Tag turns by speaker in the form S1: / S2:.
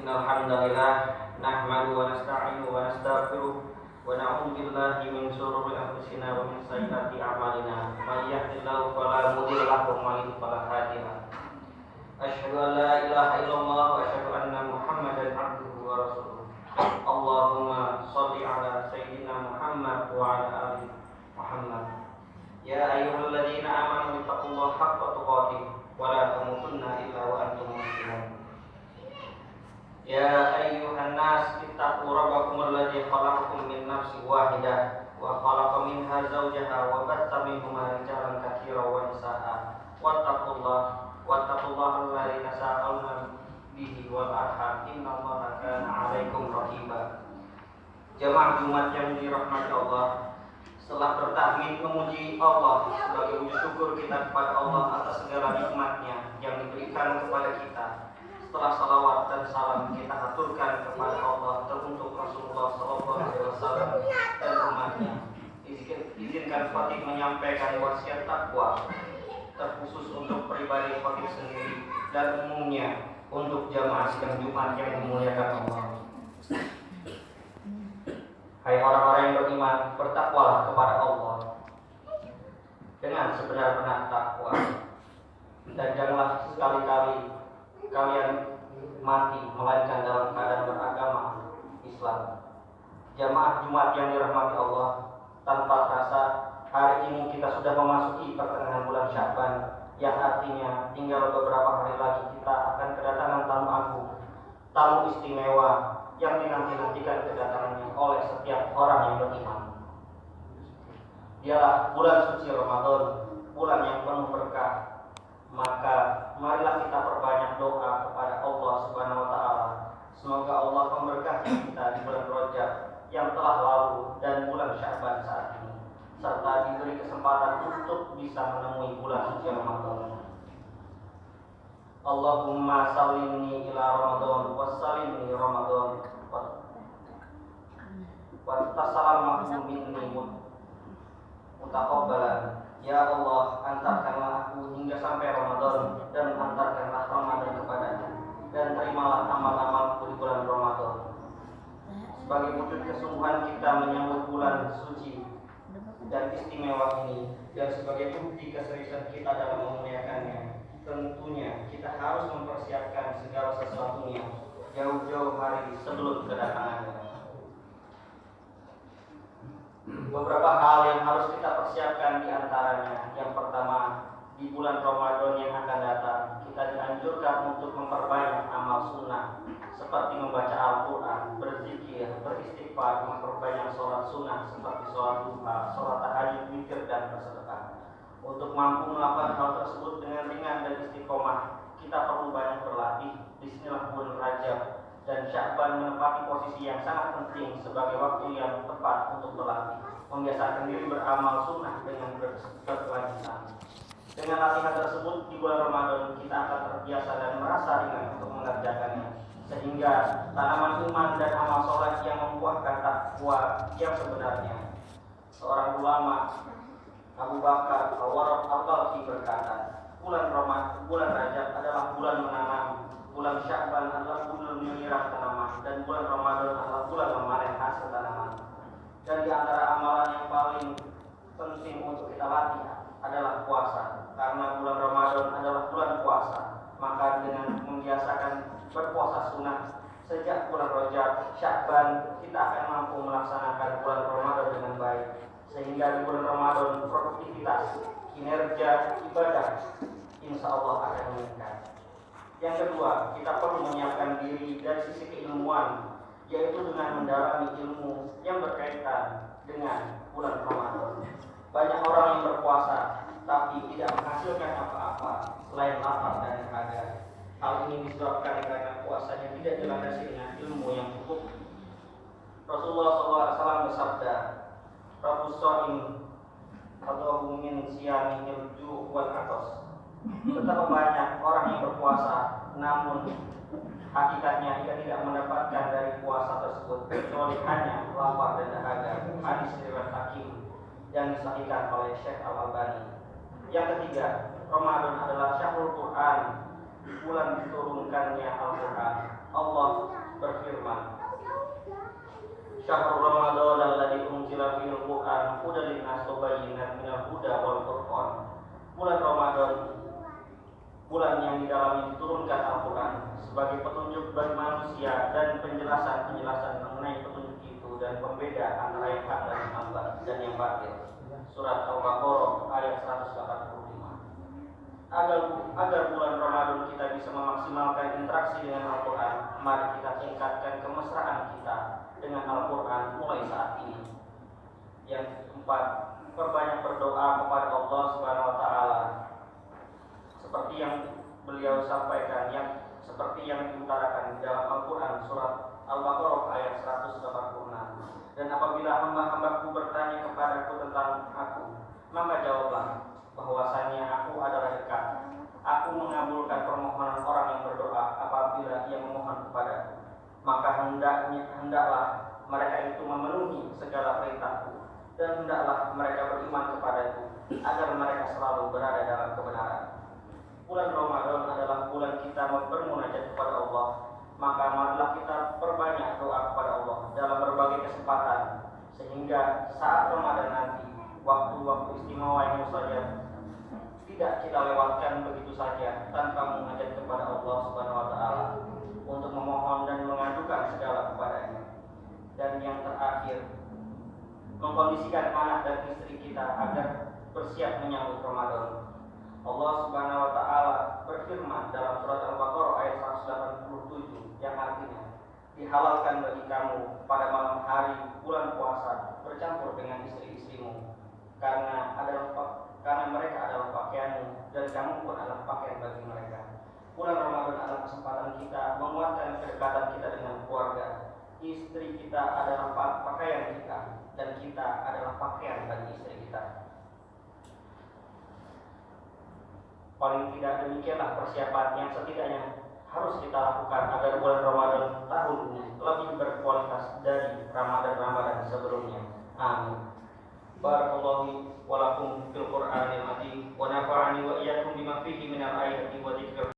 S1: Innalhamdalillah nahmadu wa nasta'inuhu wa nastaghfiruh wa na'udzu billahi min shururi anfusina wa min sayyiati a'malina. May yahdihillahu fala mudilla lahu wa may yudlil fala hadiya lahu. Asyhadu an la ilaha illallah wa asyhadu anna Muhammadan abduhu wa rasuluh. Allahumma shalli ala sayyidina Muhammad wa ala ali Muhammad. Ya ayyuhalladzina amanu taqullaha haqqa tuqatih wa la tamutunna illa wa antum muslimun. Ya ayyuhan nas ittaqu rabbakum alladzi khalaqakum min nafsin wahidah wa khalaqa minha zawjaha wa batha minhuma rijalan katsiran wa nisaa'a wattaqullaha alladzi tasaaluna bihi wal arham innallaha kana 'alaikum raqiba. Jamaah Jumat yang dirahmati Allah, setelah bertahmid memuji Allah sebagai wujud syukur kita kepada Allah atas segala nikmatnya yang diberikan kepada kita, setelah salawat dan salam kita aturkan kepada Allah teruntuk Rasulullah SAW dan umatnya. Izinkan Fatih menyampaikan wasiat takwa terkhusus untuk pribadi Fatih sendiri dan umumnya untuk jamaah sidang Jumat yang dimuliakan Allah. Hai orang-orang yang beriman, bertakwalah kepada Allah dengan sebenar-benar takwa, dan janganlah sekali-kali kalian mati melainkan dalam keadaan beragama Islam. Jamaah Jumat yang dirahmati Allah, tanpa terasa hari ini kita sudah memasuki pertengahan bulan Sya'ban, yang artinya tinggal beberapa hari lagi kita akan kedatangan tamu agung, tamu istimewa yang dinanti-nantikan kedatangannya oleh setiap orang yang beriman. Dialah bulan suci Ramadan, bulan yang penuh berkah. Maka marilah kita perbanyak doa kepada Allah Subhanahu wa taala. Semoga Allah memberkati kita di bulan Rajab yang telah lalu dan bulan Sya'ban saat ini, serta diberi kesempatan untuk bisa menemui bulan suci Ramadan. Allahumma sallimni ila Ramadan wassalimni Ramadan wa tasalamahu minni mutaqabbalan. Ya Allah, antarkanlah aku hingga sampai Ramadan dan antarkanlah Ramadan kepadanya, dan terimalah amal-amalku di bulan Ramadan. Sebagai wujud kesungguhan kita menyambut bulan suci dan istimewa ini, dan sebagai bukti keseriusan kita dalam memuliakannya, tentunya kita harus mempersiapkan segala sesuatunya jauh-jauh hari sebelum kedatangannya. Beberapa hal yang harus kita persiapkan di antaranya. Yang pertama, di bulan Ramadan yang akan datang, kita dianjurkan untuk memperbanyak amal sunnah seperti membaca Al-Quran, berzikir, beristighfar, memperbanyak sholat sunnah seperti sholat duha, sholat tahajud, witir, dan bersedekah. Untuk mampu melakukan hal tersebut dengan ringan dan istiqomah, kita perlu banyak berlatih. Disinilah bulan Rajab dan Sya'ban menempati posisi yang sangat penting sebagai waktu yang tepat untuk berlatih, membiasakan diri beramal sunnah dengan berkelanjutan. Dengan latihan tersebut di bulan Ramadan, kita akan terbiasa dan merasa ringan untuk mengerjakannya, sehingga tanaman iman dan amal soleh yang membuahkan takwa yang sebenarnya. Seorang ulama, Abu Bakar Al-Warraq Al-Balkhi berkata, bulan Rajab adalah bulan menanam, bulan Sya'ban adalah bulan menyiram tanaman, dan bulan Ramadan adalah bulan memanen hasil tanaman. Dan di antara amalan yang paling penting untuk kita latih adalah puasa, karena bulan Ramadan adalah bulan puasa. Maka dengan membiasakan berpuasa sunnah sejak bulan Rajab, Sya'ban, kita akan mampu melaksanakan bulan Ramadan dengan baik, sehingga di bulan Ramadan produktivitas, kinerja, ibadah insya Allah akan meningkat. Yang kedua, kita perlu menyiapkan diri dari sisi keilmuan, yaitu dengan mendalami ilmu yang berkaitan dengan bulan Ramadan. Banyak orang yang berpuasa tapi tidak menghasilkan apa-apa selain lapar dan dahaga. Hal ini disebabkan karena puasanya tidak dilandasi dengan ilmu yang cukup. Rasulullah SAW bersabda, Rabbus shaim atau min siyamihil ju' wal atas. Betapa banyak orang yang berpuasa, namun hakikatnya ia tidak mendapatkan dari puasa tersebut kecuali hanya lapar dan dahaga. Hadis riwayat Hakim yang disahihkan oleh Syekh Al-Albani. Yang ketiga, Ramadan adalah syahrul Quran, bulan diturunkannya Al-Quran. Allah berfirman, Syahrul Ramadan alladzi unzila fihil Qur'an hudan linnas wa bayyinatin minal huda wal furqan. Bulan Ramadan, bulan yang di dalamnya diturunkan Al-Quran sebagai petunjuk bagi manusia dan penjelasan-penjelasan mengenai petunjuk itu dan pembeda antara yang hak dan yang batil. Surat Al-Baqarah ayat 185. Agar bulan Ramadan kita bisa memaksimalkan interaksi dengan Al-Quran, mari kita tingkatkan kemesraan kita dengan Al-Quran mulai saat ini. Yang keempat, perbanyak berdoa kepada Allah Subhanahu wa taala. Seperti yang beliau sampaikan, seperti yang diutarakan di dalam Al-Quran surat Al-Baqarah ayat 186. Dan apabila hamba-hambaku bertanya kepadaku tentang aku, maka jawablah bahwasanya aku adalah dekat. Aku mengabulkan permohonan orang yang berdoa apabila ia memohon kepadaku. Maka hendaklah mereka itu memenuhi segala perintahku, dan hendaklah mereka beriman kepadaku agar mereka selalu berada dalam kebenaran. Bulan Ramadan adalah bulan kita bermunajat kepada Allah. Maka marilah kita perbanyak doa kepada Allah dalam berbagai kesempatan, sehingga saat Ramadan nanti waktu-waktu istimewa yang saja tidak kita lewatkan begitu saja tanpa mengajak kepada Allah Subhanahu wa taala untuk memohon dan mengadukan segala kepadanya. Dan yang terakhir, mengkondisikan anak dan istri kita agar bersiap menyambut Ramadan. Allah Subhanahu wa taala berfirman dalam surat Al-Baqarah ayat 187 yang artinya, dihalalkan bagi kamu pada malam hari bulan puasa bercampur dengan istri-istrimu karena mereka adalah pakaianmu dan kamu pun adalah pakaian bagi mereka. Bulan Ramadan adalah kesempatan kita menguatkan kedekatan kita dengan keluarga. Istri kita adalah pakaian kita dan kita adalah pakaian bagi istri kita. Paling tidak demikianlah persiapan yang setidaknya harus kita lakukan agar bulan Ramadan tahun ini lebih berkualitas dari Ramadan sebelumnya. Amin. Barakallahu wa lakum fil Qur'anil azim wa nafa'ani wa iyyakum bima fihi minal ayati wa dzikril